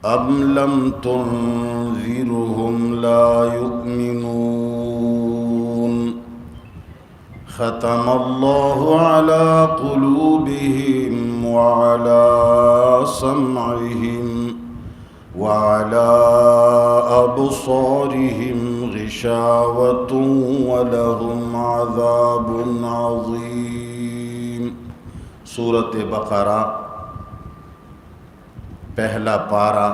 أم لم تنذرهم لا يؤمنون ختم الله على قلوبهم وعلى سمعهم وعلى أبصارهم غشاوة ولهم عذاب عظيم۔ سورۃ بقرہ پہلا پارہ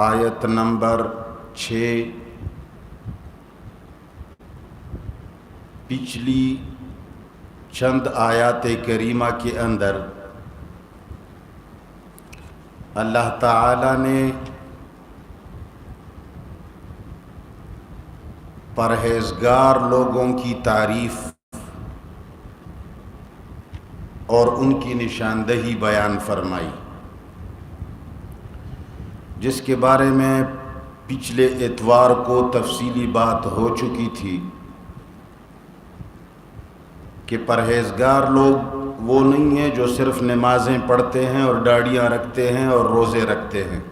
آیت نمبر 6۔ پچھلی چند آیات کریمہ کے اندر اللہ تعالی نے پرہیزگار لوگوں کی تعریف اور ان کی نشاندہی بیان فرمائی، جس کے بارے میں پچھلے اتوار کو تفصیلی بات ہو چکی تھی کہ پرہیزگار لوگ وہ نہیں ہیں جو صرف نمازیں پڑھتے ہیں اور داڑھیاں رکھتے ہیں اور روزے رکھتے ہیں،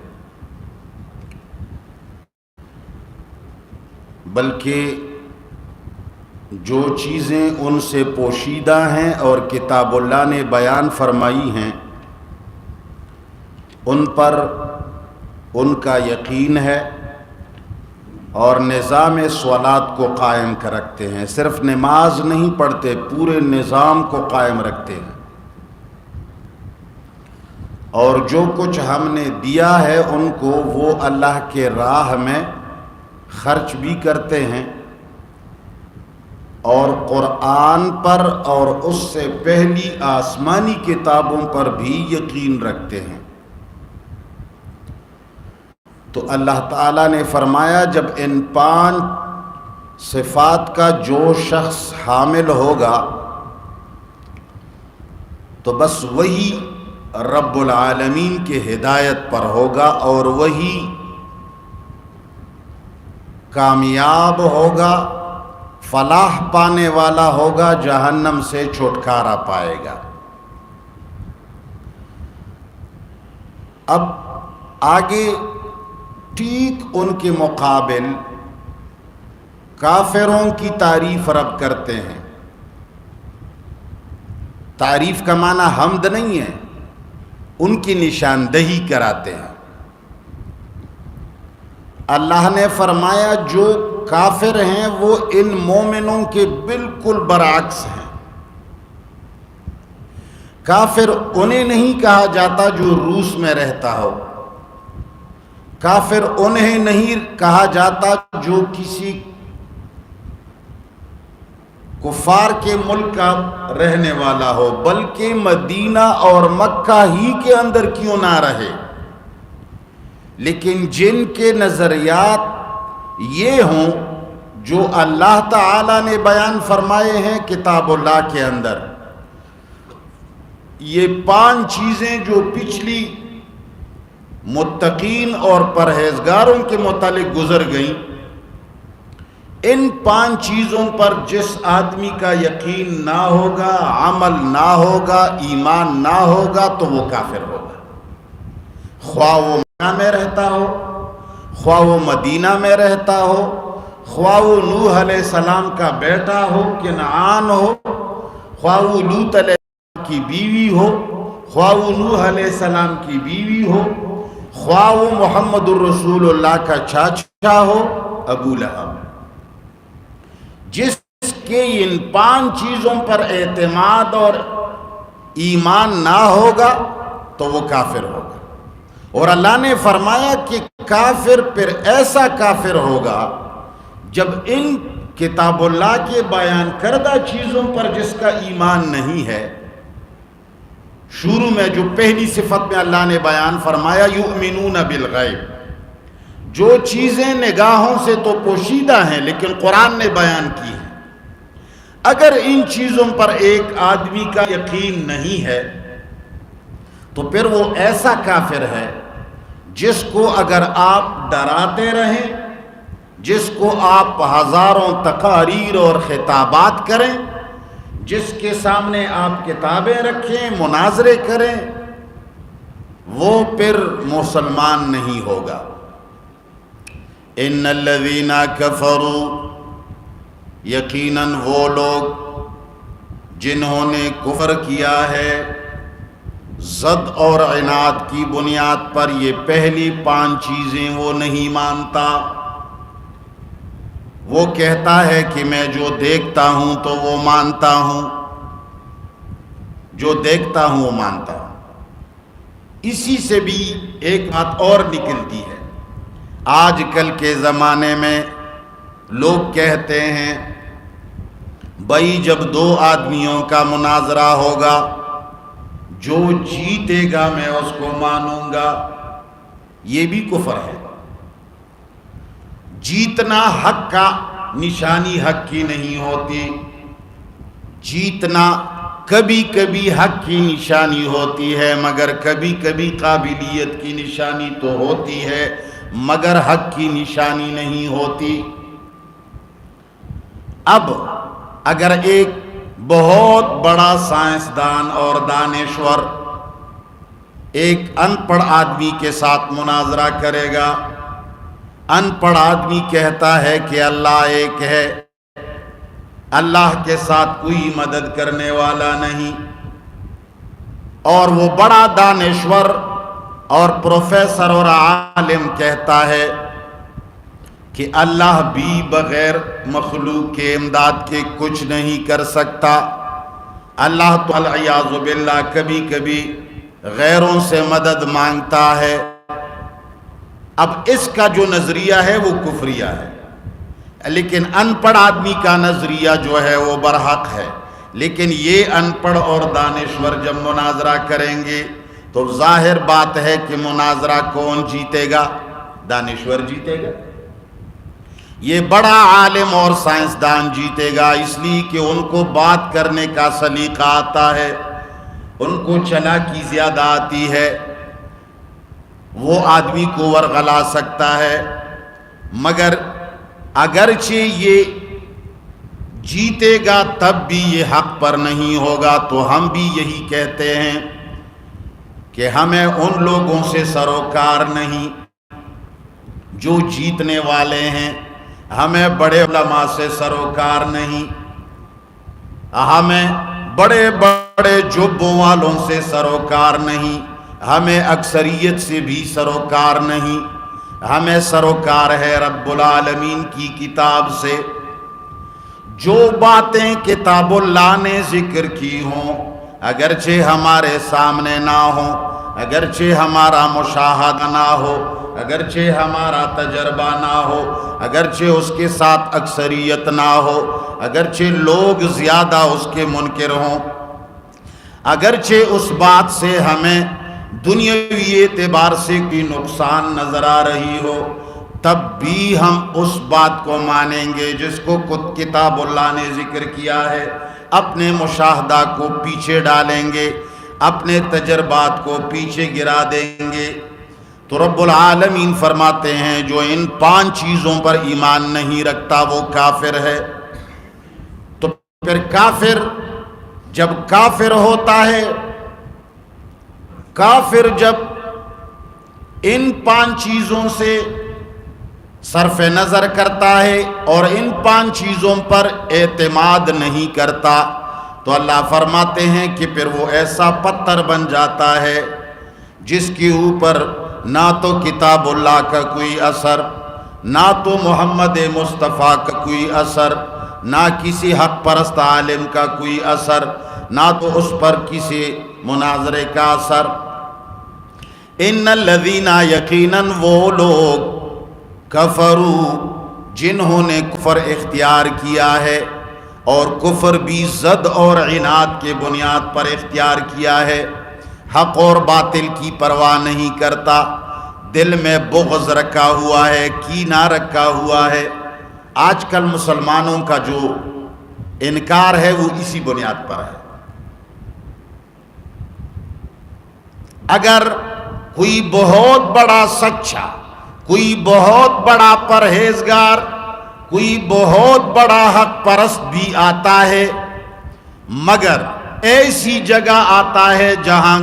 بلکہ جو چیزیں ان سے پوشیدہ ہیں اور کتاب اللہ نے بیان فرمائی ہیں ان پر ان کا یقین ہے اور نظام صلات کو قائم کر رکھتے ہیں۔ صرف نماز نہیں پڑھتے، پورے نظام کو قائم رکھتے ہیں، اور جو کچھ ہم نے دیا ہے ان کو وہ اللہ کے راہ میں خرچ بھی کرتے ہیں، اور قرآن پر اور اس سے پہلی آسمانی کتابوں پر بھی یقین رکھتے ہیں۔ تو اللہ تعالیٰ نے فرمایا جب ان 5 صفات کا جو شخص حامل ہوگا تو بس وہی رب العالمین کے ہدایت پر ہوگا اور وہی کامیاب ہوگا، فلاح پانے والا ہوگا، جہنم سے چھٹکارا پائے گا۔ اب آگے ٹھیک ان کے مقابل کافروں کی تعریف رب کرتے ہیں۔ تعریف کا معنی حمد نہیں ہے، ان کی نشاندہی کراتے ہیں۔ اللہ نے فرمایا جو کافر ہیں وہ ان مومنوں کے بالکل برعکس ہیں۔ کافر انہیں نہیں کہا جاتا جو روس میں رہتا ہو، کافر انہیں نہیں کہا جاتا جو کسی کفار کے ملک کا رہنے والا ہو، بلکہ مدینہ اور مکہ ہی کے اندر کیوں نہ رہے، لیکن جن کے نظریات یہ ہوں جو اللہ تعالی نے بیان فرمائے ہیں کتاب اللہ کے اندر، یہ 5 چیزیں جو پچھلی متقین اور پرہیزگاروں کے متعلق گزر گئیں، ان 5 چیزوں پر جس آدمی کا یقین نہ ہوگا، عمل نہ ہوگا، ایمان نہ ہوگا تو وہ کافر ہوگا، خواہ وہ مکہ میں رہتا ہو، خواہ وہ مدینہ میں رہتا ہو، خواہ وہ نوح علیہ السلام کا بیٹا ہو، کنعان ہو، خواہ وہ لوط علیہ السلام کی بیوی ہو، خواہ وہ نوح علیہ السلام کی بیوی ہو، خواہ وہ محمد الرسول اللہ کا چاچا ہو ابو لہب، جس کے ان 5 چیزوں پر اعتماد اور ایمان نہ ہوگا تو وہ کافر ہوگا۔ اور اللہ نے فرمایا کہ کافر پھر ایسا کافر ہوگا جب ان کتاب اللہ کے بیان کردہ چیزوں پر جس کا ایمان نہیں ہے۔ شروع میں جو پہلی صفت میں اللہ نے بیان فرمایا یؤمنون بالغیب، جو چیزیں نگاہوں سے تو پوشیدہ ہیں لیکن قرآن نے بیان کی ہیں، اگر ان چیزوں پر ایک آدمی کا یقین نہیں ہے تو پھر وہ ایسا کافر ہے جس کو اگر آپ ڈراتے رہیں، جس کو آپ ہزاروں تقاریر اور خطابات کریں، جس کے سامنے آپ کتابیں رکھیں، مناظرے کریں، وہ پھر مسلمان نہیں ہوگا۔ ان الذین کفروا، یقیناً وہ لوگ جنہوں نے کفر کیا ہے ضد اور عناد کی بنیاد پر، یہ پہلی 5 چیزیں وہ نہیں مانتا۔ وہ کہتا ہے کہ میں جو دیکھتا ہوں تو وہ مانتا ہوں، جو دیکھتا ہوں وہ مانتا ہوں۔ اسی سے بھی ایک بات اور نکلتی ہے، آج کل کے زمانے میں لوگ کہتے ہیں بھائی جب 2 آدمیوں کا مناظرہ ہوگا، جو جیتے گا میں اس کو مانوں گا۔ یہ بھی کفر ہے۔ جیتنا حق کا نشانی حق کی نہیں ہوتی، جیتنا کبھی کبھی حق کی نشانی ہوتی ہے، مگر کبھی کبھی قابلیت کی نشانی تو ہوتی ہے، مگر حق کی نشانی نہیں ہوتی۔ اب اگر ایک بہت بڑا سائنسدان اور دانشور ایک ان پڑھ آدمی کے ساتھ مناظرہ کرے گا، ان پڑھ آدمی کہتا ہے کہ اللہ ایک ہے، اللہ کے ساتھ کوئی مدد کرنے والا نہیں، اور وہ بڑا دانشور اور پروفیسر اور عالم کہتا ہے کہ اللہ بھی بغیر مخلوق کے امداد کے کچھ نہیں کر سکتا، اللہ تو العیاذ باللہ کبھی کبھی غیروں سے مدد مانگتا ہے۔ اب اس کا جو نظریہ ہے وہ کفریہ ہے، لیکن ان پڑھ آدمی کا نظریہ جو ہے وہ برحق ہے۔ لیکن یہ ان پڑھ اور دانشور جب مناظرہ کریں گے تو ظاہر بات ہے کہ مناظرہ کون جیتے گا؟ دانشور جیتے گا، یہ بڑا عالم اور سائنسدان جیتے گا، اس لیے کہ ان کو بات کرنے کا سلیقہ آتا ہے، ان کو چلاکی زیادہ آتی ہے، وہ آدمی کو ورغلا سکتا ہے۔ مگر اگرچہ یہ جیتے گا تب بھی یہ حق پر نہیں ہوگا، تو ہم بھی یہی کہتے ہیں کہ ہمیں ان لوگوں سے سروکار نہیں جو جیتنے والے ہیں، ہمیں بڑے علماء سے سروکار نہیں، ہمیں بڑے بڑے جبوں والوں سے سروکار نہیں، ہمیں اکثریت سے بھی سروکار نہیں، ہمیں سروکار ہے رب العالمین کی کتاب سے۔ جو باتیں کتاب اللہ نے ذکر کی ہوں، اگرچہ ہمارے سامنے نہ ہوں، اگرچہ ہمارا مشاہدہ نہ ہو، اگرچہ ہمارا تجربہ نہ ہو، اگرچہ اس کے ساتھ اکثریت نہ ہو، اگرچہ لوگ زیادہ اس کے منکر ہوں، اگرچہ اس بات سے ہمیں دنیاوی اعتبار سے کوئی نقصان نظر آ رہی ہو، تب بھی ہم اس بات کو مانیں گے جس کو کتاب اللہ نے ذکر کیا ہے، اپنے مشاہدہ کو پیچھے ڈالیں گے، اپنے تجربات کو پیچھے گرا دیں گے۔ تو رب العالمین فرماتے ہیں جو ان 5 چیزوں پر ایمان نہیں رکھتا وہ کافر ہے۔ تو پھر کافر جب کافر ہوتا ہے، کافر جب ان 5 چیزوں سے صرف نظر کرتا ہے اور ان 5 چیزوں پر اعتماد نہیں کرتا، تو اللہ فرماتے ہیں کہ پھر وہ ایسا پتھر بن جاتا ہے جس کے اوپر نہ تو کتاب اللہ کا کوئی اثر، نہ تو محمد مصطفیٰ کا کوئی اثر، نہ کسی حق پرست عالم کا کوئی اثر، نہ تو اس پر کسی مناظرے کا اثر۔ ان الذین، یقیناً وہ لوگ، کفروا، جنہوں نے کفر اختیار کیا ہے، اور کفر بھی ضد اور عناد کے بنیاد پر اختیار کیا ہے، حق اور باطل کی پرواہ نہیں کرتا، دل میں بغض رکھا ہوا ہے، کینہ رکھا ہوا ہے۔ آج کل مسلمانوں کا جو انکار ہے وہ اسی بنیاد پر ہے۔ اگر کوئی بہت بڑا سچا، کوئی بہت بڑا پرہیزگار، کوئی بہت بڑا حق پرست بھی آتا ہے، مگر ایسی جگہ آتا ہے جہاں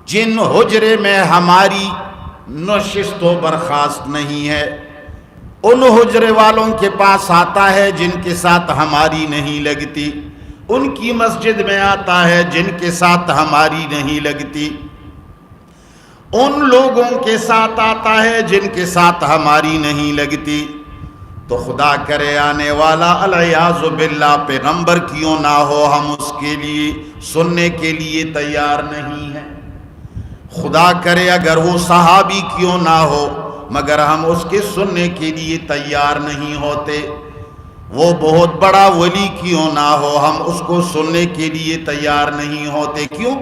جن حجرے میں ہماری نشست و برخاست نہیں ہے، ان حجرے والوں کے پاس آتا ہے جن کے ساتھ ہماری نہیں لگتی، ان کی مسجد میں آتا ہے جن کے ساتھ ہماری نہیں لگتی، ان لوگوں کے ساتھ آتا ہے جن کے ساتھ ہماری نہیں لگتی۔ تو خدا کرے آنے والا العیاذ باللہ پیغمبر کیوں نہ ہو، ہم اس کے لیے سننے کے لیے تیار نہیں ہیں۔ خدا کرے اگر وہ صحابی کیوں نہ ہو مگر ہم اس کے سننے کے لیے تیار نہیں ہوتے، وہ بہت بڑا ولی کیوں نہ ہو ہم اس کو سننے کے لیے تیار نہیں ہوتے۔ کیوں؟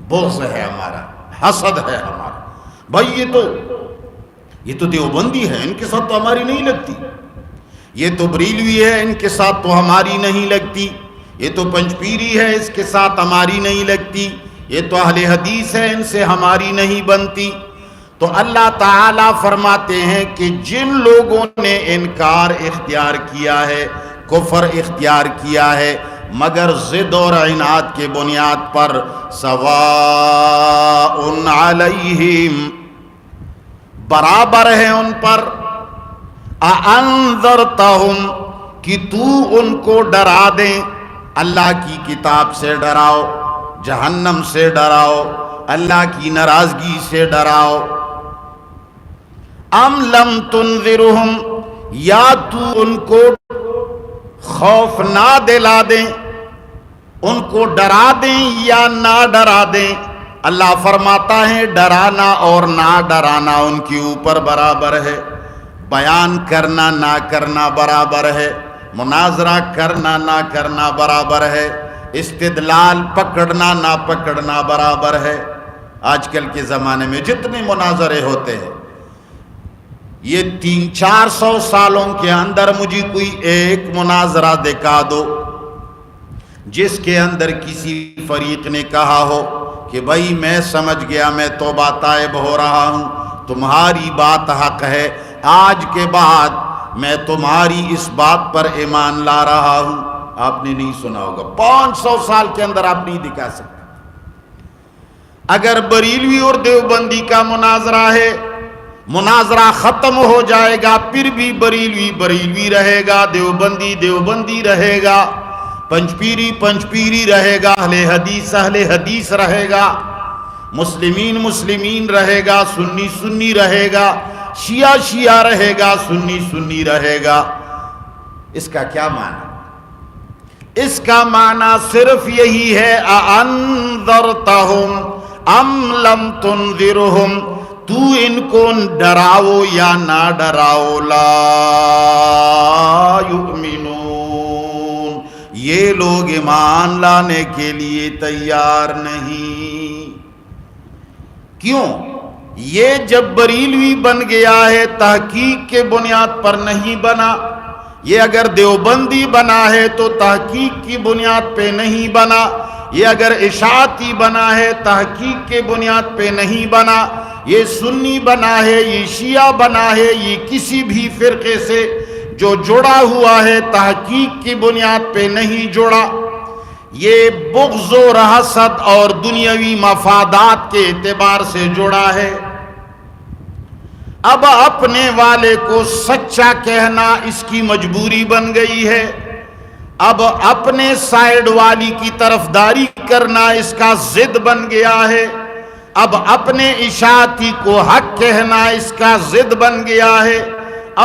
بغض ہے ہمارا، حسد ہے ہمارا۔ بھائی یہ تو دیوبندی ہے، ان کے ساتھ تو ہماری نہیں لگتی، یہ تو بریلوی ہے، ان کے ساتھ تو ہماری نہیں لگتی، یہ تو پنجپیری ہے، اس کے ساتھ ہماری نہیں لگتی، یہ تو اہل حدیث ہے، ان سے ہماری نہیں بنتی۔ تو اللہ تعالیٰ فرماتے ہیں کہ جن لوگوں نے انکار اختیار کیا ہے، کفر اختیار کیا ہے، مگر ضد اور عناد کے بنیاد پر، سواء علیہم، برابر ہے ان پر، اَأَنذَرْتَهُمْ، کہ تو ان کو ڈرا دیں، اللہ کی کتاب سے ڈراؤ، جہنم سے ڈراؤ، اللہ کی ناراضگی سے ڈراؤ، ام لم تنذرہم، یا تو ان کو خوف نہ دلا دیں، ان کو ڈرا دیں یا نہ ڈرا دیں۔ اللہ فرماتا ہے ڈرانا اور نہ ڈرانا ان کے اوپر برابر ہے، بیان کرنا نہ کرنا برابر ہے، مناظرہ کرنا نہ کرنا برابر ہے، استدلال پکڑنا نہ پکڑنا برابر ہے۔ آج کل کے زمانے میں جتنے مناظرے ہوتے ہیں، یہ 300-400 سالوں کے اندر مجھے کوئی ایک مناظرہ دکھا دو جس کے اندر کسی فریق نے کہا ہو کہ بھائی میں سمجھ گیا، میں توبہ طائب ہو رہا ہوں، تمہاری بات حق ہے، آج کے بعد میں تمہاری اس بات پر ایمان لا رہا ہوں۔ آپ نے نہیں سنا ہوگا، 500 سال کے اندر آپ نہیں دکھا سکتے۔ اگر بریلوی اور دیوبندی کا مناظرہ ہے، مناظرہ ختم ہو جائے گا، پھر بھی بریلوی بریلوی رہے گا، دیوبندی دیوبندی رہے گا، پنجپیری پنجپیری رہے گا، اہل حدیث رہے گا، مسلمین مسلمین رہے گا، سنی سنی رہے گا، شیعہ شیعہ رہے گا، سنی سنی رہے گا۔ اس کا کیا معنی؟ اس کا معنی صرف یہی ہے، اَأَنذَرْتَهُمْ ام لم تنذرہم، تو ان کو ڈراؤ یا نہ ڈراؤ، لا یؤمنون، یہ لوگ ایمان لانے کے لیے تیار نہیں۔ کیوں؟ یہ جب بریلوی بن گیا ہے تحقیق کے بنیاد پر نہیں بنا، یہ اگر دیوبندی بنا ہے تو تحقیق کی بنیاد پہ نہیں بنا، یہ اگر اشاعتی بنا ہے تحقیق کے بنیاد پہ نہیں بنا، یہ سنی بنا ہے، یہ شیعہ بنا ہے، یہ کسی بھی فرقے سے جو جڑا ہوا ہے تحقیق کی بنیاد پہ نہیں جڑا، یہ بغض و حسد اور دنیاوی مفادات کے اعتبار سے جڑا ہے۔ اب اپنے والے کو سچا کہنا اس کی مجبوری بن گئی ہے، اب اپنے سائیڈ والی کی طرفداری کرنا اس کا ضد بن گیا ہے، اب اپنے اشاعتی کو حق کہنا اس کا ضد بن گیا ہے،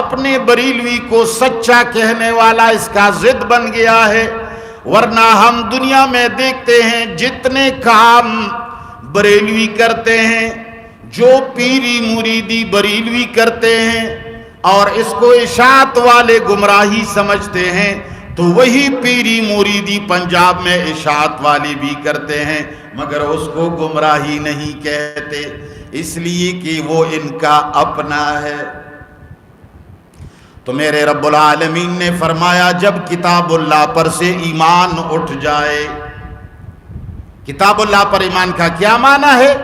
اپنے بریلوی کو سچا کہنے والا اس کا ضد بن گیا ہے۔ ورنہ ہم دنیا میں دیکھتے ہیں جتنے کام بریلوی کرتے ہیں، جو پیری مریدی بریلوی کرتے ہیں اور اس کو اشاعت والے گمراہی سمجھتے ہیں، تو وہی پیری مریدی پنجاب میں اشاعت والی بھی کرتے ہیں، مگر اس کو گمراہی نہیں کہتے، اس لیے کہ وہ ان کا اپنا ہے۔ تو میرے رب العالمین نے فرمایا جب کتاب اللہ پر سے ایمان اٹھ جائے، کتاب اللہ پر ایمان کا کیا معنی ہے؟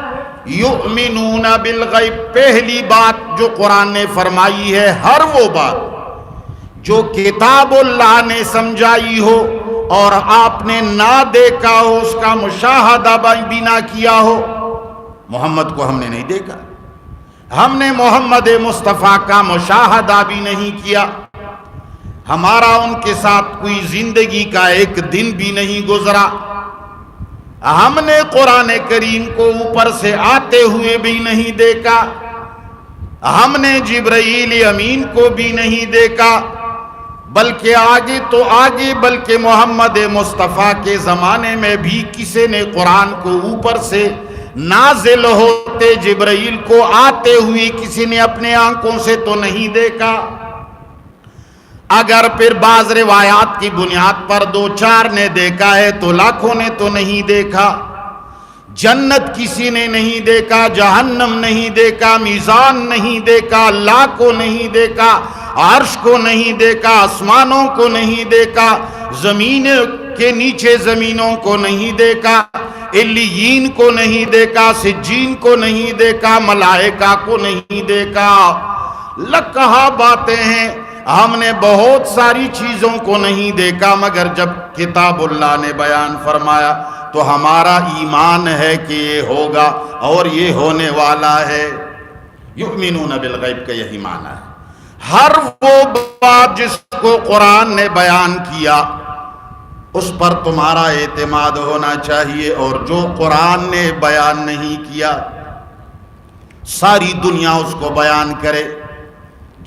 یؤمنون بالغیب، پہلی بات جو قرآن نے فرمائی ہے، ہر وہ بات جو کتاب اللہ نے سمجھائی ہو اور آپ نے نہ دیکھا ہو، اس کا مشاہدہ بھی نہ کیا ہو، محمد کو ہم نے نہیں دیکھا، ہم نے محمد مصطفیٰ کا مشاہدہ بھی نہیں کیا، ہمارا ان کے ساتھ کوئی زندگی کا ایک دن بھی نہیں گزرا، ہم نے قرآن کریم کو اوپر سے آتے ہوئے بھی نہیں دیکھا، ہم نے جبرائیل امین کو بھی نہیں دیکھا، بلکہ آگے تو آگے، بلکہ محمد مصطفیٰ کے زمانے میں بھی کسی نے قرآن کو اوپر سے نازل ہوتے جبرائیل کو آتے ہوئے کسی نے اپنے آنکھوں سے تو نہیں دیکھا۔ اگر پھر بعض روایات کی بنیاد پر 2-4 نے دیکھا ہے تو لاکھوں نے تو نہیں دیکھا۔ جنت کسی نے نہیں دیکھا، جہنم نہیں دیکھا، میزان نہیں دیکھا، اللہ کو نہیں دیکھا، عرش کو نہیں دیکھا، آسمانوں کو نہیں دیکھا، زمین کے نیچے زمینوں کو نہیں دیکھا، علیین کو نہیں دیکھا، سجین کو نہیں دیکھا، ملائکہ کو نہیں دیکھا۔ لکھا باتیں ہیں، ہم نے بہت ساری چیزوں کو نہیں دیکھا، مگر جب کتاب اللہ نے بیان فرمایا تو ہمارا ایمان ہے کہ یہ ہوگا اور یہ ہونے والا ہے۔ یؤمنون بالغیب کا یہی معنی ہے۔ ہر وہ بات جس کو قرآن نے بیان کیا اس پر تمہارا اعتماد ہونا چاہیے، اور جو قرآن نے بیان نہیں کیا ساری دنیا اس کو بیان کرے،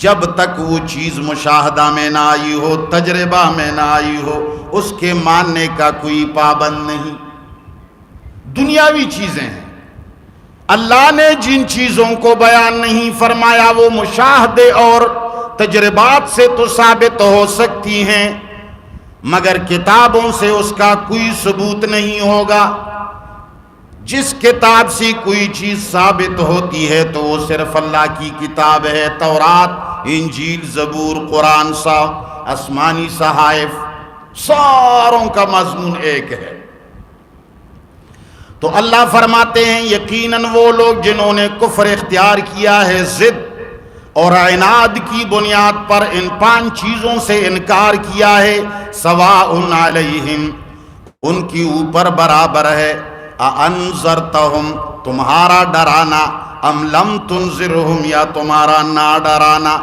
جب تک وہ چیز مشاہدہ میں نہ آئی ہو، تجربہ میں نہ آئی ہو، اس کے ماننے کا کوئی پابند نہیں۔ دنیاوی چیزیں ہیں، اللہ نے جن چیزوں کو بیان نہیں فرمایا وہ مشاہدے اور تجربات سے تو ثابت ہو سکتی ہیں، مگر کتابوں سے اس کا کوئی ثبوت نہیں ہوگا۔ جس کتاب سے کوئی چیز ثابت ہوتی ہے تو وہ صرف اللہ کی کتاب ہے۔ تورات، انجیل، زبور، قرآن، آسمانی صحائف، ساروں کا مضمون ایک ہے۔ تو اللہ فرماتے ہیں یقیناً وہ لوگ جنہوں نے کفر اختیار کیا ہے، ضد اور عناد کی بنیاد پر ان 5 چیزوں سے انکار کیا ہے، سواء علیہم، ان کی اوپر برابر ہے، انذرتہم، تمہارا ڈرانا، ام لم تنذرہم، یا تمہارا نہ ڈرانا،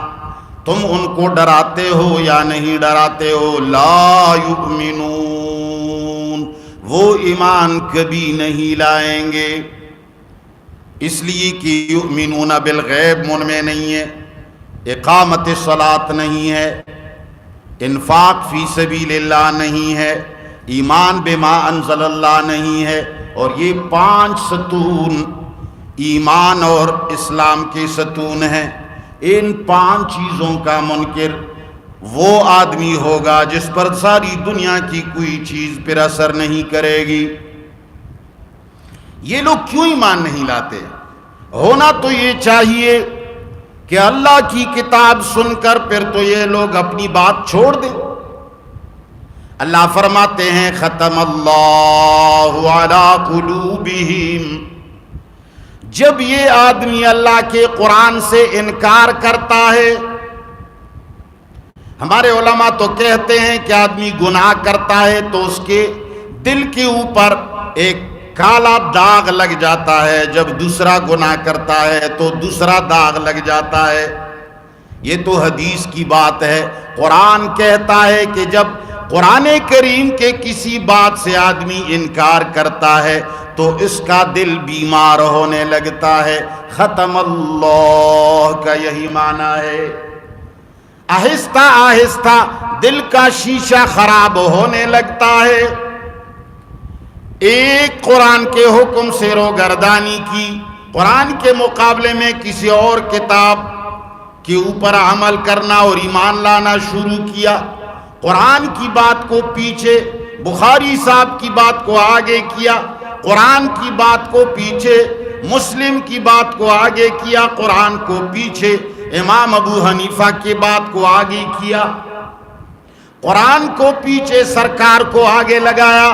تم ان کو ڈراتے ہو یا نہیں ڈراتے ہو، لا یؤمنون، وہ ایمان کبھی نہیں لائیں گے۔ اس لیے کہ یؤمنون بالغیب من میں نہیں ہے، اقامت الصلاۃ نہیں ہے، انفاق فی سبیل اللہ نہیں ہے، ایمان بما انزل اللہ نہیں ہے، اور یہ 5 ستون ایمان اور اسلام کے ستون ہیں۔ ان 5 چیزوں کا منکر وہ آدمی ہوگا جس پر ساری دنیا کی کوئی چیز پر اثر نہیں کرے گی۔ یہ لوگ کیوں ایمان نہیں لاتے؟ ہونا تو یہ چاہیے کہ اللہ کی کتاب سن کر پھر تو یہ لوگ اپنی بات چھوڑ دیں۔ اللہ فرماتے ہیں ختم اللہ علی قلوبہم، جب یہ آدمی اللہ کے قرآن سے انکار کرتا ہے۔ ہمارے علماء تو کہتے ہیں کہ آدمی گناہ کرتا ہے تو اس کے دل کے اوپر ایک کالا داغ لگ جاتا ہے، جب دوسرا گناہ کرتا ہے تو دوسرا داغ لگ جاتا ہے۔ یہ تو حدیث کی بات ہے۔ قرآن کہتا ہے کہ جب قرآن کریم کے کسی بات سے آدمی انکار کرتا ہے تو اس کا دل بیمار ہونے لگتا ہے۔ ختم اللہ کا یہی معنی ہے، آہستہ آہستہ دل کا شیشہ خراب ہونے لگتا ہے۔ ایک قرآن کے حکم سے روگردانی کی، قرآن کے مقابلے میں کسی اور کتاب کے اوپر عمل کرنا اور ایمان لانا شروع کیا، قرآن کی بات کو پیچھے، بخاری صاحب کی بات کو آگے کیا، قرآن کی بات کو پیچھے، مسلم کی بات کو آگے کیا، قرآن کو پیچھے، امام ابو حنیفہ کی بات کو آگے کیا، قرآن کو پیچھے سرکار کو آگے لگایا،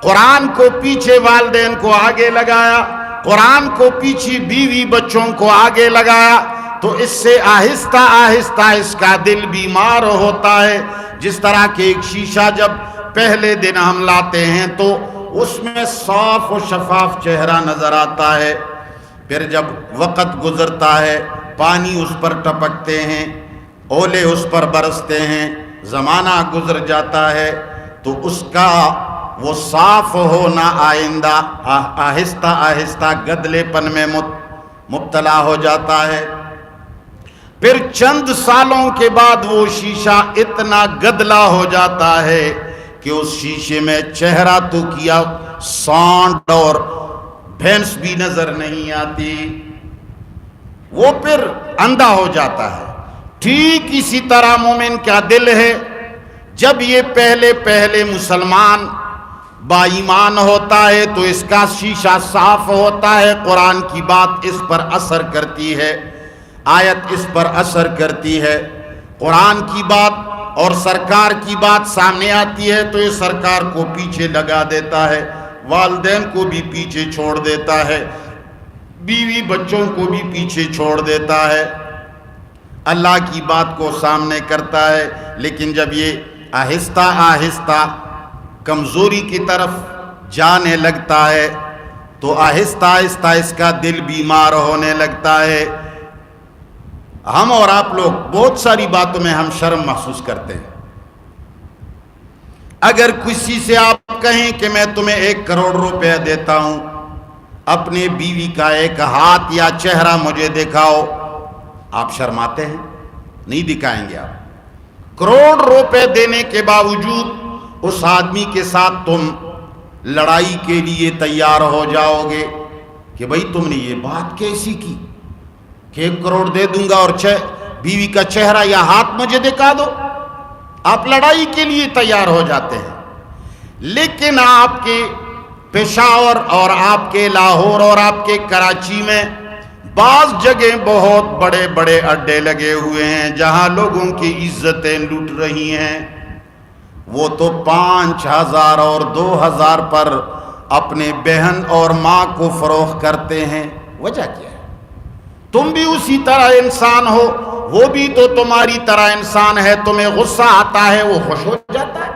قرآن کو پیچھے والدین کو آگے لگایا، قرآن کو پیچھے بیوی بچوں کو آگے لگایا، تو اس سے آہستہ آہستہ اس کا دل بیمار ہوتا ہے۔ جس طرح کہ ایک شیشہ جب پہلے دن ہم لاتے ہیں تو اس میں صاف و شفاف چہرہ نظر آتا ہے، پھر جب وقت گزرتا ہے پانی اس پر ٹپکتے ہیں، اولے اس پر برستے ہیں، زمانہ گزر جاتا ہے تو اس کا وہ صاف ہونا آئندہ آہستہ آہستہ گدلے پن میں مبتلا ہو جاتا ہے۔ پھر چند سالوں کے بعد وہ شیشہ اتنا گدلا ہو جاتا ہے کہ اس شیشے میں چہرہ تو کیا سانڈ اور بھینس بھی نظر نہیں آتی، وہ پھر اندھا ہو جاتا ہے۔ ٹھیک اسی طرح مومن کا دل ہے، جب یہ پہلے مسلمان با ایمان ہوتا ہے تو اس کا شیشہ صاف ہوتا ہے، قرآن کی بات اس پر اثر کرتی ہے، آیت اس پر اثر کرتی ہے، قرآن کی بات اور سرکار کی بات سامنے آتی ہے تو یہ سرکار کو پیچھے لگا دیتا ہے، والدین کو بھی پیچھے چھوڑ دیتا ہے، بیوی بچوں کو بھی پیچھے چھوڑ دیتا ہے، اللہ کی بات کو سامنے کرتا ہے۔ لیکن جب یہ آہستہ آہستہ کمزوری کی طرف جانے لگتا ہے تو آہستہ آہستہ اس کا دل بیمار ہونے لگتا ہے۔ ہم اور آپ لوگ بہت ساری باتوں میں ہم شرم محسوس کرتے ہیں۔ اگر کسی سے آپ کہیں کہ میں تمہیں 1 کروڑ روپے دیتا ہوں، اپنے بیوی کا ایک ہاتھ یا چہرہ مجھے دکھاؤ، آپ شرماتے ہیں، نہیں دکھائیں گے آپ۔ کروڑ روپے دینے کے باوجود اس آدمی کے ساتھ تم لڑائی کے لیے تیار ہو جاؤ گے کہ بھئی تم نے یہ بات کیسی کی کہ 1 کروڑ دے دوں گا اور بیوی کا چہرہ یا ہاتھ مجھے دکھا دو، آپ لڑائی کے لیے تیار ہو جاتے ہیں۔ لیکن آپ کے پشاور اور آپ کے لاہور اور آپ کے کراچی میں بعض جگہ بہت بڑے بڑے اڈے لگے ہوئے ہیں جہاں لوگوں کی عزتیں لوٹ رہی ہیں، وہ تو 5,000 اور 2,000 پر اپنے بہن اور ماں کو فروخت کرتے ہیں۔ وجہ کیا ہے؟ تم بھی اسی طرح انسان ہو، وہ بھی تو تمہاری طرح انسان ہے، تمہیں غصہ آتا ہے وہ خوش ہو جاتا ہے۔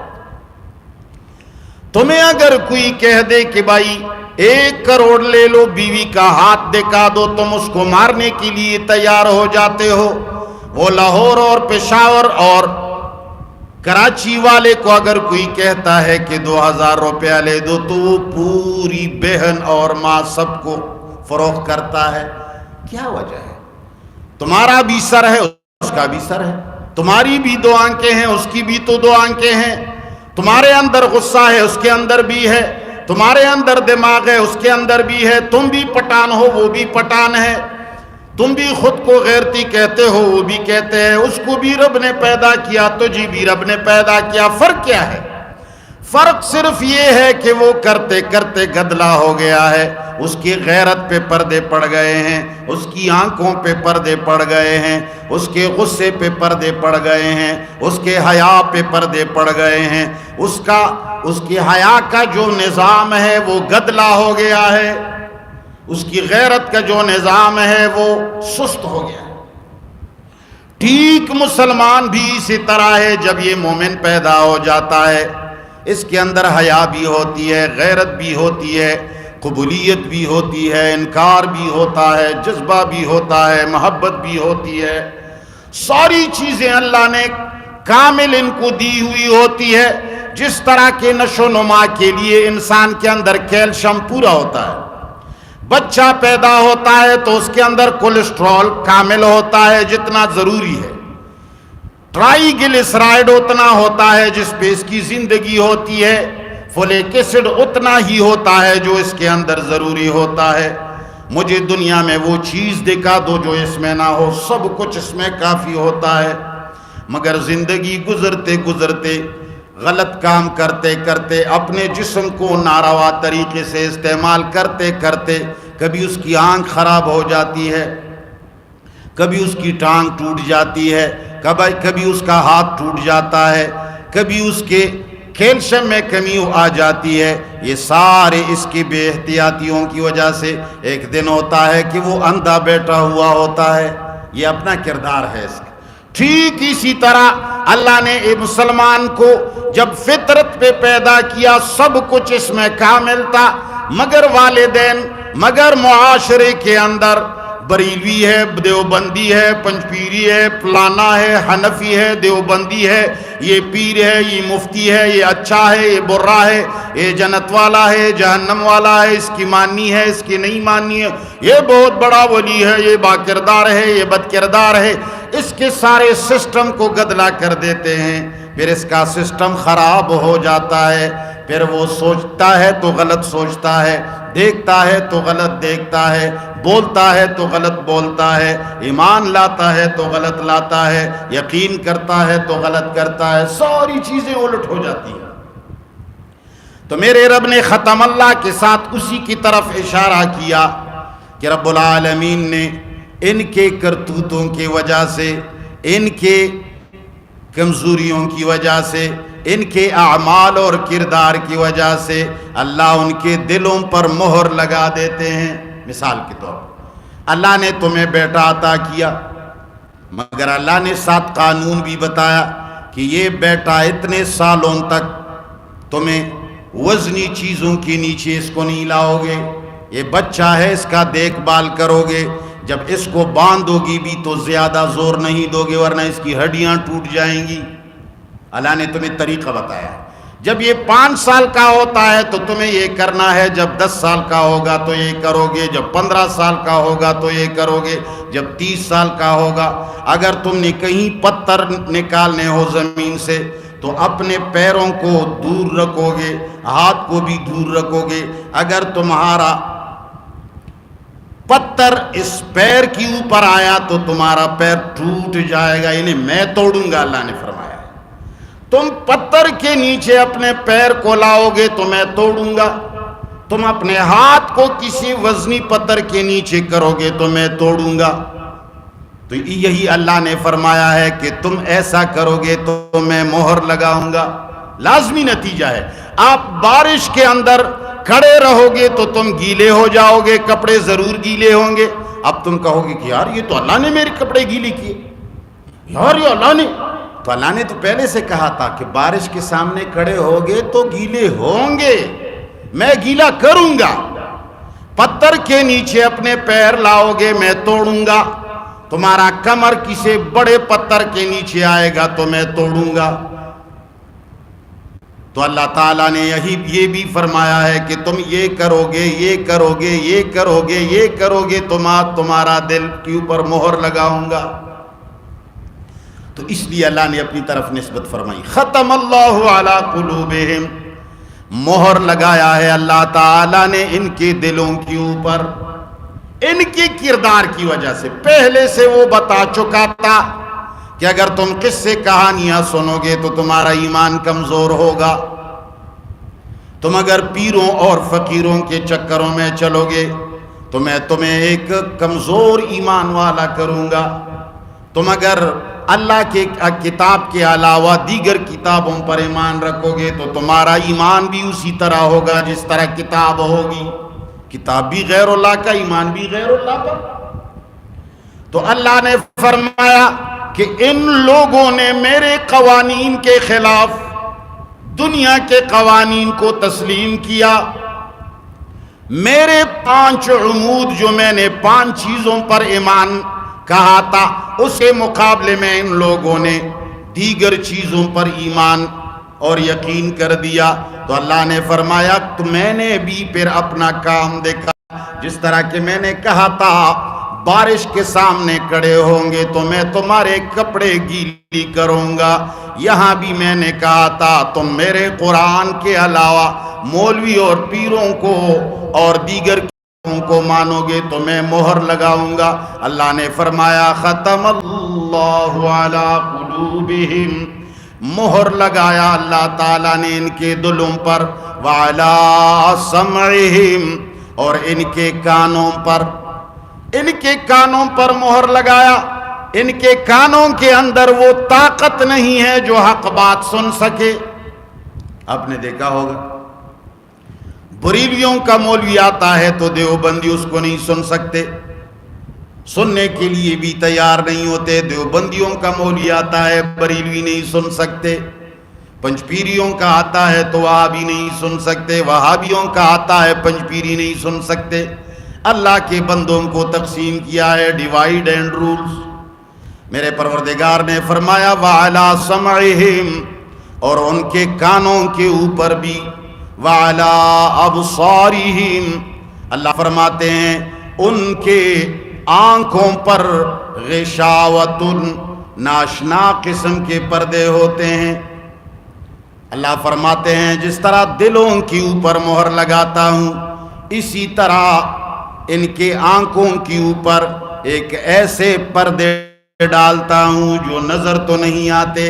تمہیں اگر کوئی کہہ دے کہ بھائی 1 کروڑ لے لو، بیوی کا ہاتھ دکھا دو، تم اس کو مارنے کے لیے تیار ہو جاتے ہو۔ وہ لاہور اور پشاور اور کراچی والے کو اگر کوئی کہتا ہے کہ 2,000 روپیہ لے دو تو وہ پوری بہن اور ماں سب کو فروخت کرتا ہے۔ کیا وجہ ہے؟ تمہارا بھی سر ہے، اس کا بھی سر ہے، تمہاری بھی 2 آنکھیں ہیں، اس کی بھی تو 2 آنکھیں ہیں، تمہارے اندر غصہ ہے، اس کے اندر بھی ہے، تمہارے اندر دماغ ہے، اس کے اندر بھی ہے، تم بھی پٹھان ہو، وہ بھی پٹھان ہے، تم بھی خود کو غیرتی کہتے ہو، وہ بھی کہتے ہیں، اس کو بھی رب نے پیدا کیا، تجھے بھی رب نے پیدا کیا۔ فرق کیا ہے؟ فرق صرف یہ ہے کہ وہ کرتے کرتے گدلا ہو گیا ہے، اس کی غیرت پہ پردے پڑ گئے ہیں، اس کی آنکھوں پہ پردے پڑ گئے ہیں، اس کے غصے پہ پردے پڑ گئے ہیں، اس کے حیا پہ پردے پڑ گئے ہیں، اس کی حیا کا جو نظام ہے وہ گدلا ہو گیا ہے، اس کی غیرت کا جو نظام ہے وہ سست ہو گیا ہے۔ ٹھیک مسلمان بھی اسی طرح ہے، جب یہ مومن پیدا ہو جاتا ہے اس کے اندر حیا بھی ہوتی ہے، غیرت بھی ہوتی ہے، قبولیت بھی ہوتی ہے، انکار بھی ہوتا ہے، جذبہ بھی ہوتا ہے، محبت بھی ہوتی ہے، ساری چیزیں اللہ نے کامل ان کو دی ہوئی ہوتی ہے۔ جس طرح کے نشو و نما کے لیے انسان کے اندر کیلشیم پورا ہوتا ہے، بچہ پیدا ہوتا ہے تو اس کے اندر کولیسٹرول کامل ہوتا ہے جتنا ضروری ہے، ٹرائی گلیسرائڈ اتنا ہوتا ہے جس پہ اس کی زندگی ہوتی ہے، فولیک ایسڈ اتنا ہی ہوتا ہے جو اس کے اندر ضروری ہوتا ہے۔ مجھے دنیا میں وہ چیز دکھا دو جو اس میں نہ ہو، سب کچھ اس میں کافی ہوتا ہے، مگر زندگی گزرتے گزرتے غلط کام کرتے کرتے اپنے جسم کو ناروا طریقے سے استعمال کرتے کرتے کبھی اس کی آنکھ خراب ہو جاتی ہے، کبھی اس کی ٹانگ ٹوٹ جاتی ہے، کبھی اس کا ہاتھ ٹوٹ جاتا ہے، کبھی اس کے کیلشیم میں کمی آ جاتی ہے۔ یہ سارے اس کی بے احتیاطیوں کی وجہ سے ایک دن ہوتا ہے کہ وہ اندھا بیٹھا ہوا ہوتا ہے، یہ اپنا کردار ہے اس کا۔ ٹھیک اسی طرح اللہ نے ایک مسلمان کو جب فطرت پہ پیدا کیا، سب کچھ اس میں کامل تھا، مگر والدین مگر معاشرے کے اندر بریلوی ہے، دیوبندی ہے، پنجپیری ہے، فلانا ہے، حنفی ہے، دیوبندی ہے، یہ پیر ہے، یہ مفتی ہے، یہ اچھا ہے، یہ برا ہے، یہ جنت والا ہے، جہنم والا ہے، اس کی ماننی ہے، اس کی نہیں ماننی ہے، یہ بہت بڑا ولی ہے، یہ با کردار ہے، یہ بد کردار ہے، اس کے سارے سسٹم کو گدلا کر دیتے ہیں، پھر اس کا سسٹم خراب ہو جاتا ہے، پھر وہ سوچتا ہے تو غلط سوچتا ہے، دیکھتا ہے تو غلط دیکھتا ہے، بولتا ہے تو غلط بولتا ہے، ایمان لاتا ہے تو غلط لاتا ہے، یقین کرتا ہے تو غلط کرتا ہے، ساری چیزیں الٹ ہو جاتی ہیں۔ تو میرے رب نے ختم اللہ کے ساتھ اسی کی طرف اشارہ کیا کہ رب العالمین نے ان کے کرتوتوں کی وجہ سے، ان کے کمزوریوں کی وجہ سے، ان کے اعمال اور کردار کی وجہ سے اللہ ان کے دلوں پر مہر لگا دیتے ہیں۔ مثال کے طور پر اللہ نے تمہیں بیٹا عطا کیا، مگر اللہ نے ساتھ قانون بھی بتایا کہ یہ بیٹا اتنے سالوں تک تمہیں وزنی چیزوں کے نیچے اس کو نہیں لاؤ گے، یہ بچہ ہے، اس کا دیکھ بھال کرو گے، جب اس کو باندھو گی بھی تو زیادہ زور نہیں دو گے ورنہ اس کی ہڈیاں ٹوٹ جائیں گی۔ اللہ نے تمہیں طریقہ بتایا ہے، جب یہ 5 سال کا ہوتا ہے تو تمہیں یہ کرنا ہے، جب 10 سال کا ہوگا تو یہ کرو گے، جب 15 سال کا ہوگا تو یہ کرو گے، جب 30 سال کا ہوگا۔ اگر تم نے کہیں پتھر نکالنے ہو زمین سے تو اپنے پیروں کو دور رکھو گے، ہاتھ کو بھی دور رکھو گے، اگر تمہارا پتھر اس پیر کے اوپر آیا تو تمہارا پیر ٹوٹ جائے گا، یعنی میں توڑوں گا، اللہ نے فرمایا۔ تم پتھر کے نیچے اپنے پیر کو لاؤ گے تو میں توڑوں گا، تم اپنے ہاتھ کو کسی وزنی پتھر کے نیچے کرو گے تو میں توڑوں گا۔ تو یہی اللہ نے فرمایا ہے کہ تم ایسا کرو گے تو میں مہر لگاؤں گا۔ لازمی نتیجہ ہے، آپ بارش کے اندر کھڑے رہو گے تو تم گیلے ہو جاؤ گے، کپڑے ضرور گیلے ہوں گے۔ اب تم کہو گے کہ یار یہ تو اللہ نے میرے کپڑے گیلے کیے، یار یہ اللہ نے، تو اللہ نے تو پہلے سے کہا تھا کہ بارش کے سامنے کھڑے ہوگے تو گیلے ہوں گے، میں گیلا کروں گا۔ پتھر کے نیچے اپنے پیر لاؤ گے میں توڑوں گا، تمہارا کمر کسی بڑے پتھر کے نیچے آئے گا تو میں توڑوں گا۔ تو اللہ تعالیٰ نے یہ بھی فرمایا ہے کہ تم یہ کرو گے، یہ کرو گے، یہ کرو گے، یہ کرو گے، تمہارا دل کے اوپر مہر لگاؤں گا۔ تو اس لیے اللہ نے اپنی طرف نسبت فرمائی، ختم اللہ علی قلوبہم، مہر لگایا ہے اللہ تعالیٰ نے ان کے دلوں کے اوپر، ان کے کردار کی وجہ سے۔ پہلے سے وہ بتا چکا تھا کہ اگر تم قصے کہانیاں سنو گے تو تمہارا ایمان کمزور ہوگا، تم اگر پیروں اور فقیروں کے چکروں میں چلو گے تو میں تمہیں ایک کمزور ایمان والا کروں گا، تم اگر اللہ کے کتاب کے علاوہ دیگر کتابوں پر ایمان رکھو گے تو تمہارا ایمان بھی اسی طرح ہوگا جس طرح کتاب ہوگی، کتاب بھی غیر اللہ کا، ایمان بھی غیر اللہ کا۔ تو اللہ نے فرمایا کہ ان لوگوں نے میرے قوانین کے خلاف دنیا کے قوانین کو تسلیم کیا، میرے 5 عمود جو میں نے 5 چیزوں پر ایمان کہا تھا اس کے مقابلے میں ان لوگوں نے دیگر چیزوں پر ایمان اور یقین کر دیا۔ تو اللہ نے فرمایا تو میں نے بھی پھر اپنا کام دیکھا، جس طرح کہ میں نے کہا تھا بارش کے سامنے کھڑے ہوں گے تو میں تمہارے کپڑے گیلی کروں گا، یہاں بھی میں نے کہا تھا تم میرے قرآن کے علاوہ مولوی اور پیروں کو اور دیگر کو مانو گے تو میں مہر لگاؤں گا۔ اللہ نے فرمایا ختم اللہ علی قلوبہم، مہر لگایا اللہ تعالیٰ نے ان کے دلوں پر، وعلی سمعہم، اور ان کے کانوں پر، ان کے کانوں پر مہر لگایا۔ ان کے کانوں کے اندر وہ طاقت نہیں ہے جو حق بات سن سکے۔ آپ نے دیکھا ہوگا بریلویوں کا مولوی آتا ہے تو دیوبندی اس کو نہیں سن سکتے، سننے کے لیے بھی تیار نہیں ہوتے۔ دیوبندیوں کا مولوی آتا ہے بریلوی نہیں سن سکتے، پنجپیریوں کا آتا ہے تو وہابی نہیں سن سکتے، وہابیوں کا آتا ہے پنجپیری نہیں سن سکتے۔ اللہ کے بندوں کو تقسیم کیا ہے، ڈیوائیڈ اینڈ رولز۔ میرے پروردگار نے فرمایا وَعَلَىٰ سَمْعِهِمْ، اور ان کے کانوں کے اوپر بھی، وَعَلَىٰ أَبْصَارِهِمْ، اللہ فرماتے ہیں ان کے آنکھوں پر غشاوۃ، ناشنا قسم کے پردے ہوتے ہیں۔ اللہ فرماتے ہیں جس طرح دلوں کے اوپر مہر لگاتا ہوں، اسی طرح ان کے آنکھوں کے اوپر ایک ایسے پردے ڈالتا ہوں جو نظر تو نہیں آتے،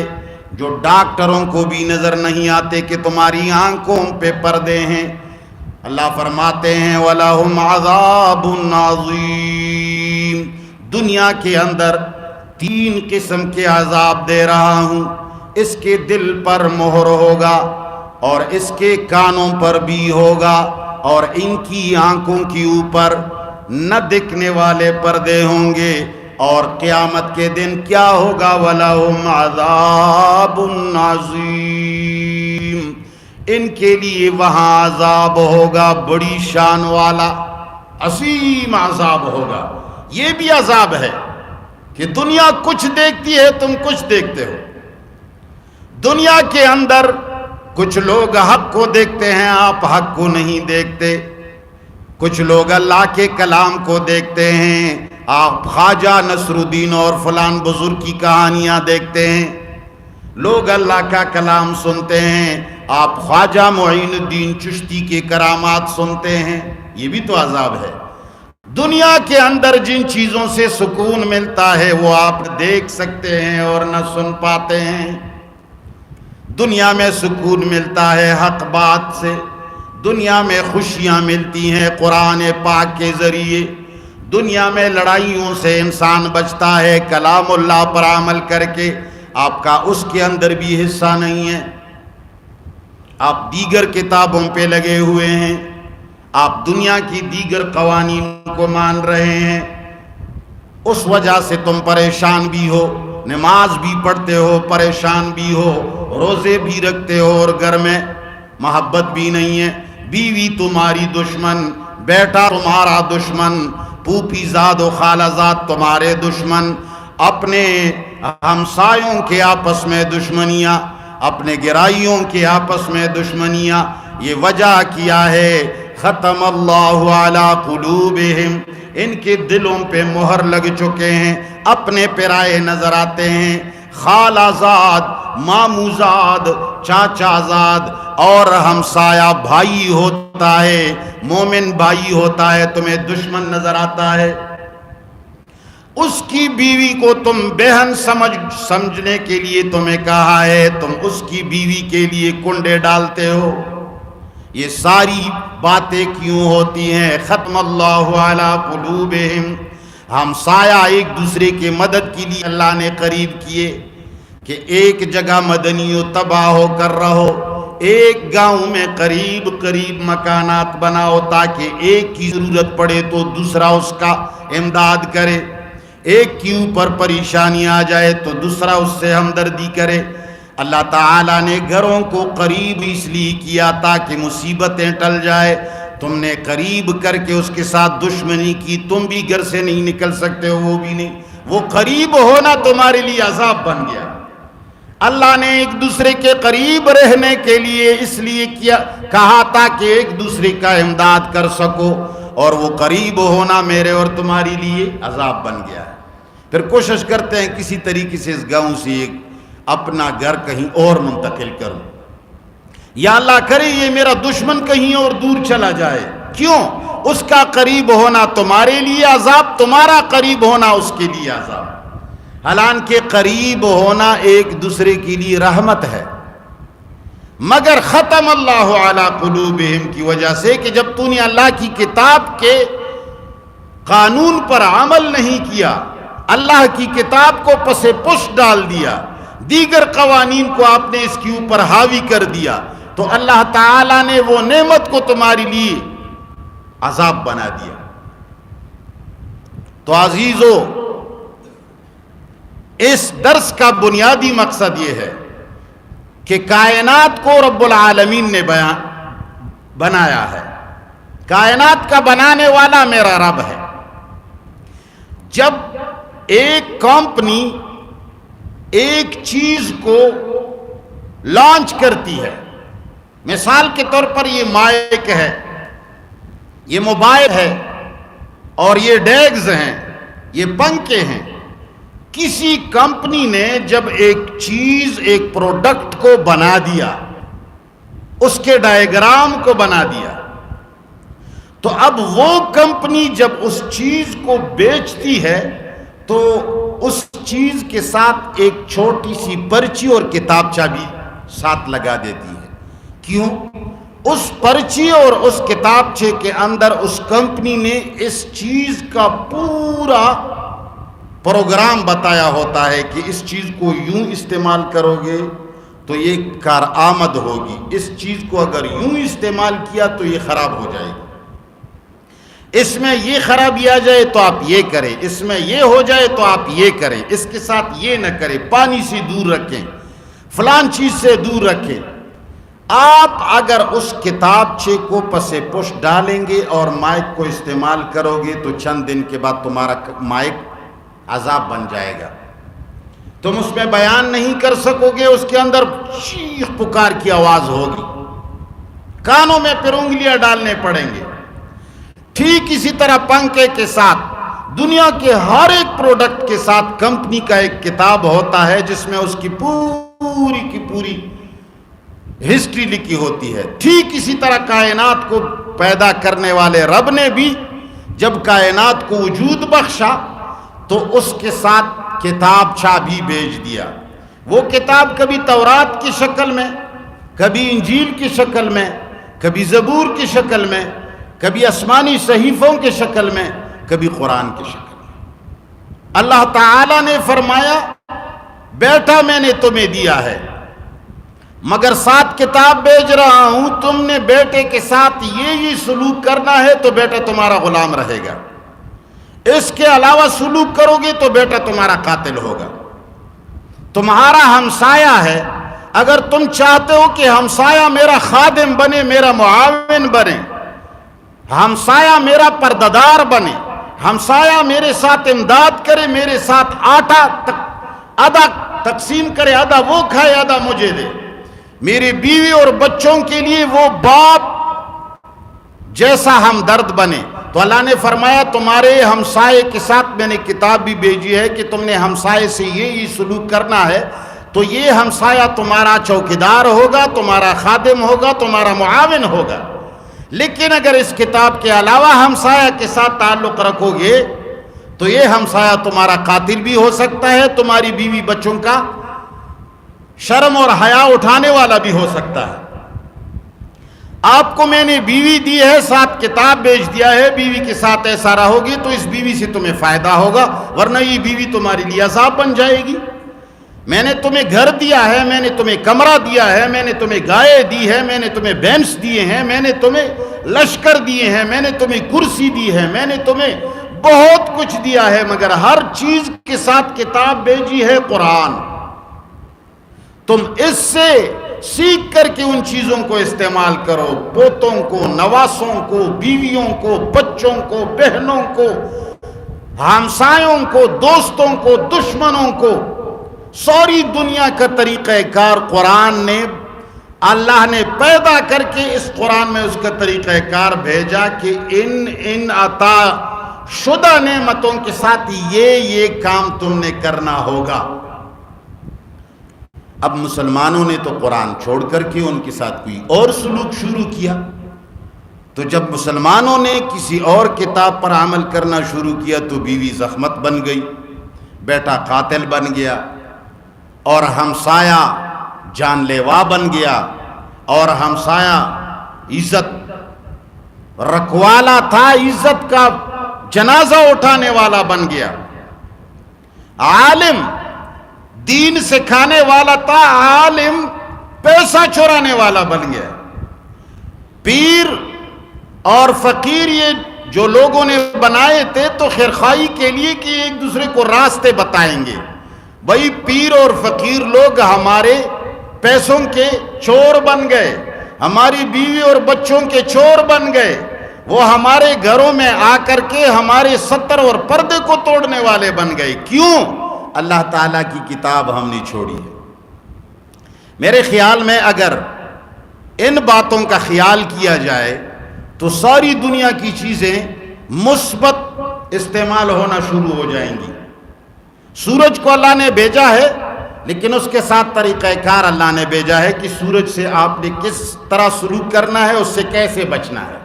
جو ڈاکٹروں کو بھی نظر نہیں آتے کہ تمہاری آنکھوں پہ پردے ہیں۔ اللہ فرماتے ہیں وَلَهُمْ عَذَابٌ عَظِيمٌ، دنیا کے اندر 3 قسم کے عذاب دے رہا ہوں، اس کے دل پر مہر ہوگا، اور اس کے کانوں پر بھی ہوگا، اور ان کی آنکھوں کے اوپر نہ دکھنے والے پردے ہوں گے، اور قیامت کے دن کیا ہوگا وَلَهُمْ عَذَابٌ عَظِيمٌ، ان کے لیے وہاں عذاب ہوگا بڑی شان والا، عظیم عذاب ہوگا۔ یہ بھی عذاب ہے کہ دنیا کچھ دیکھتی ہے، تم کچھ دیکھتے ہو۔ دنیا کے اندر کچھ لوگ حق کو دیکھتے ہیں، آپ حق کو نہیں دیکھتے۔ کچھ لوگ اللہ کے کلام کو دیکھتے ہیں، آپ خواجہ نصر الدین اور فلان بزرگ کی کہانیاں دیکھتے ہیں۔ لوگ اللہ کا کلام سنتے ہیں، آپ خواجہ معین الدین چشتی کے کرامات سنتے ہیں۔ یہ بھی تو عذاب ہے۔ دنیا کے اندر جن چیزوں سے سکون ملتا ہے وہ آپ دیکھ سکتے ہیں اور نہ سن پاتے ہیں۔ دنیا میں سکون ملتا ہے حق بات سے، دنیا میں خوشیاں ملتی ہیں قرآن پاک کے ذریعے، دنیا میں لڑائیوں سے انسان بچتا ہے کلام اللہ پر عمل کر کے۔ آپ کا اس کے اندر بھی حصہ نہیں ہے، آپ دیگر کتابوں پہ لگے ہوئے ہیں، آپ دنیا کی دیگر قوانین کو مان رہے ہیں، اس وجہ سے تم پریشان بھی ہو، نماز بھی پڑھتے ہو، پریشان بھی ہو، روزے بھی رکھتے ہو، اور گھر میں محبت بھی نہیں ہے، بیوی تمہاری دشمن، بیٹا تمہارا دشمن، پھوپھی زاد و خالہ زاد تمہارے دشمن، اپنے ہمسایوں کے آپس میں دشمنیاں، اپنے گرائیوں کے آپس میں دشمنیاں۔ یہ وجہ کیا ہے ختم اللہ علی قلوبہم، ان کے دلوں پہ مہر لگ چکے ہیں، اپنے پرائے نظر آتے ہیں، خالہ زاد، ماموں زاد، چاچا زاد، اور ہمسایہ بھائی ہوتا ہے، مومن بھائی ہوتا ہے، تمہیں دشمن نظر آتا ہے۔ اس کی بیوی کو تم بہن سمجھنے کے لیے تمہیں کہا ہے، تم اس کی بیوی کے لیے کنڈے ڈالتے ہو۔ یہ ساری باتیں کیوں ہوتی ہیں؟ ختم اللہ علی قلوبہم، ہمسایہ ایک دوسرے کے مدد کے لیے اللہ نے قریب کیے کہ ایک جگہ مدنی و تباہ ہو کر رہو، ایک گاؤں میں قریب قریب مکانات بناؤ تاکہ ایک کی ضرورت پڑے تو دوسرا اس کا امداد کرے، ایک کے اوپر پریشانی آ جائے تو دوسرا اس سے ہمدردی کرے۔ اللہ تعالیٰ نے گھروں کو قریب اس لیے کیا تاکہ مصیبتیں ٹل جائے۔ تم نے قریب کر کے اس کے ساتھ دشمنی کی، تم بھی گھر سے نہیں نکل سکتے ہو، وہ بھی نہیں، وہ قریب ہونا تمہارے لیے عذاب بن گیا۔ اللہ نے ایک دوسرے کے قریب رہنے کے لیے اس لیے کہا تاکہ ایک دوسرے کا امداد کر سکو، اور وہ قریب ہونا میرے اور تمہاری لیے عذاب بن گیا ہے۔ پھر کوشش کرتے ہیں کسی طریقے سے اس گاؤں سے ایک اپنا گھر کہیں اور منتقل کروں، یا اللہ کرے یہ میرا دشمن کہیں اور دور چلا جائے۔ کیوں؟ اس کا قریب ہونا تمہارے لیے عذاب، تمہارا قریب ہونا اس کے لیے عذاب۔ حالانکہ قریب ہونا ایک دوسرے کے لیے رحمت ہے، مگر ختم اللہ علی قلوبہم کی وجہ سے کہ جب تو نے اللہ کی کتاب کے قانون پر عمل نہیں کیا، اللہ کی کتاب کو پس پش ڈال دیا، دیگر قوانین کو آپ نے اس کے اوپر حاوی کر دیا، تو اللہ تعالیٰ نے وہ نعمت کو تمہارے لیے عذاب بنا دیا۔ تو عزیزو، اس درس کا بنیادی مقصد یہ ہے کہ کائنات کو رب العالمین نے بنایا ہے، کائنات کا بنانے والا میرا رب ہے۔ جب ایک کمپنی ایک چیز کو لانچ کرتی ہے، مثال کے طور پر یہ مائک ہے، یہ موبائل ہے، اور یہ ڈیگز ہیں، یہ پنکھے ہیں، کسی کمپنی نے جب ایک چیز، ایک پروڈکٹ کو بنا دیا، اس کے ڈائیگرام کو بنا دیا، تو اب وہ کمپنی جب اس چیز کو بیچتی ہے تو اس چیز کے ساتھ ایک چھوٹی سی پرچی اور کتابچہ بھی ساتھ لگا دیتی ہے۔ کیوں؟ اس پرچی اور اس کتابچے کے اندر اس کمپنی نے اس چیز کا پورا پروگرام بتایا ہوتا ہے کہ اس چیز کو یوں استعمال کرو گے تو یہ کارآمد ہوگی، اس چیز کو اگر یوں استعمال کیا تو یہ خراب ہو جائے گی، اس میں یہ خرابی آ جائے تو آپ یہ کریں، اس میں یہ ہو جائے تو آپ یہ کریں، اس کے ساتھ یہ نہ کریں، پانی سے دور رکھیں، فلان چیز سے دور رکھیں۔ آپ اگر اس کتابچے کو پس پش ڈالیں گے اور مائک کو استعمال کرو گے تو چند دن کے بعد تمہارا مائک عذاب بن جائے گا، تم اس میں بیان نہیں کر سکو گے، اس کے اندر چیخ پکار کی آواز ہوگی، کانوں میں پھر انگلیاں ڈالنے پڑیں گے۔ ٹھیک اسی طرح پنکھے کے ساتھ، دنیا کے ہر ایک پروڈکٹ کے ساتھ کمپنی کا ایک کتاب ہوتا ہے جس میں اس کی پوری کی پوری ہسٹری لکھی ہوتی ہے۔ ٹھیک اسی طرح کائنات کو پیدا کرنے والے رب نے بھی جب کائنات کو وجود بخشا تو اس کے ساتھ کتابچہ بھی بھیج دیا۔ وہ کتاب کبھی تورات کی شکل میں، کبھی انجیل کی شکل میں، کبھی زبور کی شکل میں، کبھی آسمانی صحیفوں کی شکل میں، کبھی قرآن کی شکل میں۔ اللہ تعالیٰ نے فرمایا بیٹا میں نے تمہیں دیا ہے مگر ساتھ کتاب بھیج رہا ہوں، تم نے بیٹے کے ساتھ یہ سلوک کرنا ہے تو بیٹا تمہارا غلام رہے گا، اس کے علاوہ سلوک کرو گے تو بیٹا تمہارا قاتل ہوگا۔ تمہارا ہمسایہ ہے، اگر تم چاہتے ہو کہ ہمسایہ میرا خادم بنے، میرا معاون بنے، ہمسایہ میرا پردادار بنے، ہمسایہ میرے ساتھ امداد کرے، میرے ساتھ آٹا آدھا تقسیم کرے، آدھا وہ کھائے آدھا مجھے دے، میری بیوی اور بچوں کے لیے وہ باپ جیسا ہمدرد بنے، تو اللہ نے فرمایا تمہارے ہمسائے کے ساتھ میں نے کتاب بھی بھیجی ہے کہ تم نے ہمسائے سے یہ سلوک کرنا ہے، تو یہ ہمسایہ تمہارا چوکیدار ہوگا، تمہارا خادم ہوگا، تمہارا معاون ہوگا۔ لیکن اگر اس کتاب کے علاوہ ہمسایہ کے ساتھ تعلق رکھو گے تو یہ ہمسایہ تمہارا قاتل بھی ہو سکتا ہے، تمہاری بیوی بچوں کا شرم اور حیا اٹھانے والا بھی ہو سکتا ہے۔ آپ کو میں نے بیوی دی ہے، ساتھ کتاب بھیج دیا ہے، بیوی کے ساتھ ایسا رہو گی تو اس بیوی سے تمہیں فائدہ ہوگا، ورنہ یہ بیوی تمہارے لیے عذاب بن جائے گی۔ میں نے تمہیں گھر دیا ہے، میں نے تمہیں کمرہ دیا ہے، میں نے تمہیں گائے دی ہے، میں نے تمہیں بینس دیے ہیں، میں نے تمہیں لشکر دیے ہیں، میں نے تمہیں کرسی دی ہے، میں نے تمہیں بہت کچھ دیا ہے، مگر ہر چیز کے ساتھ کتاب بھیجی ہے قرآن۔ تم اس سے سیکھ کر کے ان چیزوں کو استعمال کرو، پوتوں کو، نواسوں کو، بیویوں کو، بچوں کو، بہنوں کو، ہمسایوں کو، دوستوں کو، دشمنوں کو، ساری دنیا کا طریقہ کار قرآن نے، اللہ نے پیدا کر کے اس قرآن میں اس کا طریقہ کار بھیجا کہ ان عطا شدہ نعمتوں کے ساتھ یہ کام تم نے کرنا ہوگا۔ اب مسلمانوں نے تو قرآن چھوڑ کر کے ان کے ساتھ کوئی اور سلوک شروع کیا، تو جب مسلمانوں نے کسی اور کتاب پر عمل کرنا شروع کیا تو بیوی زخمت بن گئی، بیٹا قاتل بن گیا، اور ہمسایہ جان لیوا بن گیا، اور ہمسایہ عزت رکھوالا تھا، عزت کا جنازہ اٹھانے والا بن گیا، عالم دین سکھانے والا تھا، عالم پیسہ چورانے والا بن گیا، پیر اور فقیر یہ جو لوگوں نے بنائے تھے تو خیرخواہی کے لیے کہ ایک دوسرے کو راستے بتائیں گے، بھائی پیر اور فقیر لوگ ہمارے پیسوں کے چور بن گئے، ہماری بیوی اور بچوں کے چور بن گئے، وہ ہمارے گھروں میں آ کر کے ہمارے ستر اور پردے کو توڑنے والے بن گئے. کیوں؟ اللہ تعالیٰ کی کتاب ہم نے چھوڑی ہے. میرے خیال میں اگر ان باتوں کا خیال کیا جائے تو ساری دنیا کی چیزیں مثبت استعمال ہونا شروع ہو جائیں گی. سورج کو اللہ نے بھیجا ہے، لیکن اس کے ساتھ طریقہ کار اللہ نے بھیجا ہے کہ سورج سے آپ نے کس طرح سلوک کرنا ہے، اس سے کیسے بچنا ہے.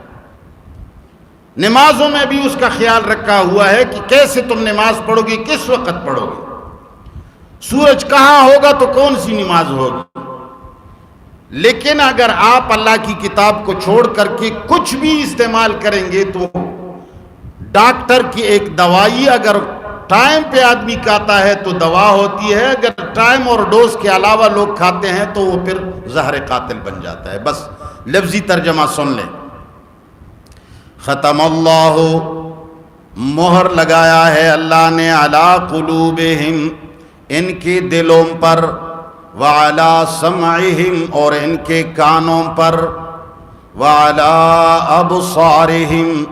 نمازوں میں بھی اس کا خیال رکھا ہوا ہے کہ کیسے تم نماز پڑھو گے، کس وقت پڑھو گے، سورج کہاں ہوگا تو کون سی نماز ہوگی. لیکن اگر آپ اللہ کی کتاب کو چھوڑ کر کے کچھ بھی استعمال کریں گے تو ڈاکٹر کی ایک دوائی اگر ٹائم پہ آدمی کھاتا ہے تو دوا ہوتی ہے، اگر ٹائم اور ڈوز کے علاوہ لوگ کھاتے ہیں تو وہ پھر زہر قاتل بن جاتا ہے. بس لفظی ترجمہ سن لیں. ختم اللہ، مہر لگایا ہے اللہ نے، علی قلوبہم، ان کے دلوں پر، وعلی سمعہم، اور ان کے کانوں پر، وعلی ابصارہم،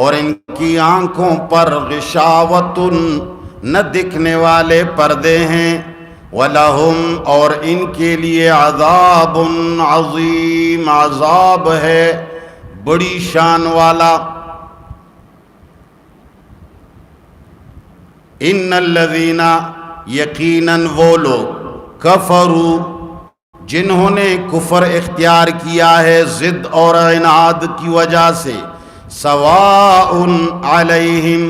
اور ان کی آنکھوں پر، غشاوۃ، نہ دکھنے والے پردے ہیں، وَلَهُمْ، اور ان کے لیے عذاب عظیم، عذاب ہے بڑی شان والا. ان الذین، یقیناً وہ لوگ، کفروا، جنہوں نے کفر اختیار کیا ہے ضد اور عناد کی وجہ سے، سواء علیہم،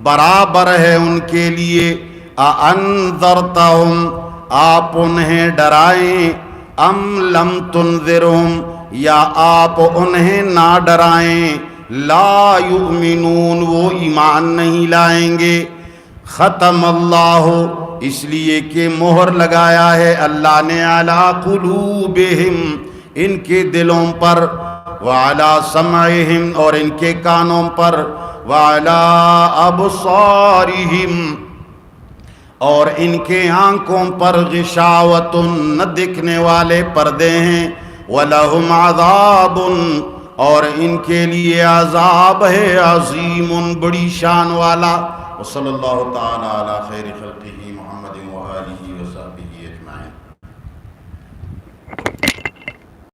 برابر ہے ان کے لیے، اانذرتہم، آپ انہیں ڈرائیں، ام لم تنذرہم، یا آپ انہیں نہ ڈرائیں، لا یؤمنون، وہ ایمان نہیں لائیں گے. ختم اللہ، اس لیے کہ مہر لگایا ہے اللہ نے، علی قلوبہم، ان کے دلوں پر، وعلی سمعہم، اور ان کے کانوں پر، وعلی ابصارہم، اور ان کے آنکھوں پر، غشاوۃ، نہ دکھنے والے پردے ہیں، وَلَهُمْ عَذَابٌ، اور ان کے لیے عذاب ہے عظیم، بڑی شان والا. وصلی اللہ تعالی علی خیر خلقہ.